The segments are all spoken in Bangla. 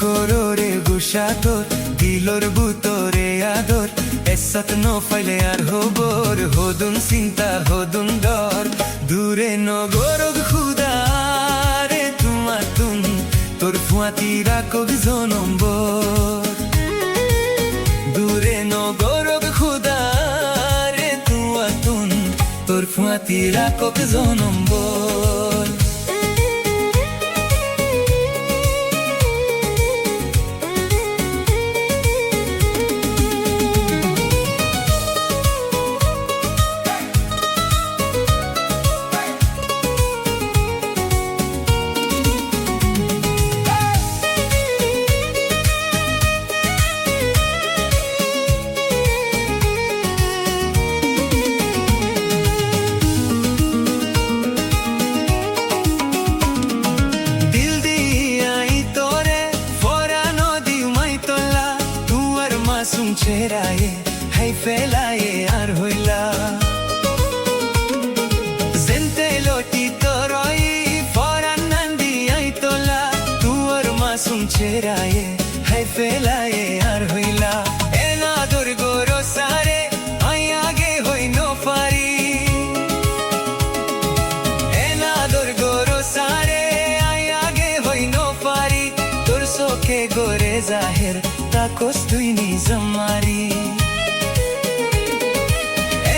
মুখরে গুসাতর দিলর বুতরে আদর এসাত নফাইলে আর হবর হদুন চিন্তা হদুন ডর দূরে নগরগ খুদারে তুমাতুন তোর ফুয়াতি রাখব জনম্বর দূরে নগরগ খুদারে তুমাতুন তোর ফুয়াতি রাখব জনম্বর ছেড়ায়ে হাই ফেলায়ে আর হইলা জেনতে লটি তরই ফরান নান্দি আই তোলা তুয়ার মাসুম ছেড়ায়ে হাই ফেলায়ে আর হইলা এনা দুর্গর সারে আই আগে হই নো পারি এনা দুর্গর সারে আই আগে হই নো পারি তোর সোকে গোরে জাহের তাকস তুই নিজমারি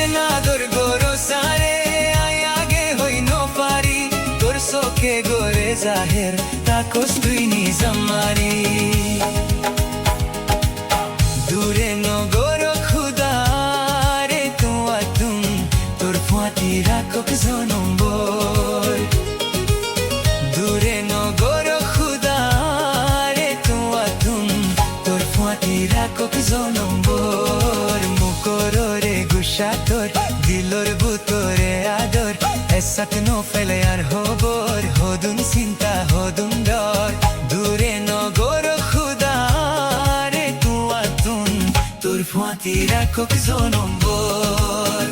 এনা দুর্গর সারে আই আগে হই নো পারি তোর সোকে গোরে জাহের তাকস তুই নিজমারি দূরে নগর খুদারে তুয়া তুম তোর ফুয়াতি রাখক জনম্বর দূরে নগর খুদারে তুয়া তুম তোর ফুয়াতি রাখক জনম্বর মুখরে গুসাতর দিলর বুতরে আদর এসাত নফেলে আর হবর হদুন চিন্তা হদুন ডর দূরে নগর খুদারে তুয়া তুম তোর ফুয়াতি রাখক জনম্বর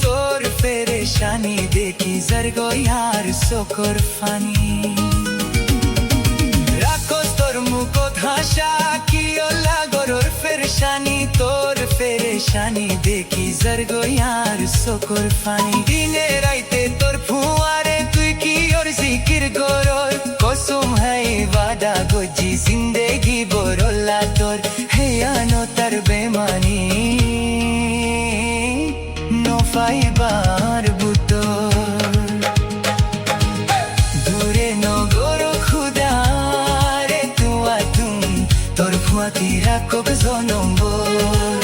তোর পেরেশানি দেখি জরগো ইয়ার সকর ফানি রাখস তোর মুখ ধাসা কি লাগর পেরেশানি তোর পেরেশানি দেখি জরগো ইয়ার সকর ফানি দিনে রাইতে তোর ফুয়ারে তুই কি ওর জিকির গরর কসম হাই বাদা গজি জিন্দেগি বরলা তোর হেয়ানো তার বেমানি ফাইবার বুতর দূরে নগর খুদারে তুয়া তুম তোর ফুয়াতি রাখব জনম্বর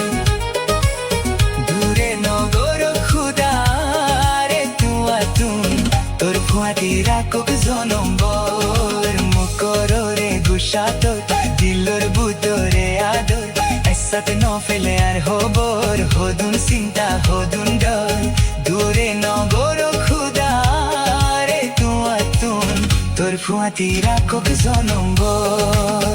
দূরে নগর খুদারে তুয়া তুম তোর ফুয়াতি রাখব জনম্বর মুখরে গুসাতর দিলর বুতরে আদর এসাত নফেলে আর হবর হদুন চিন্তা হদুন ডর দূরে নগর খুদারে তুয়া তুম তোর ফুয়াতি রাখব জনম্বর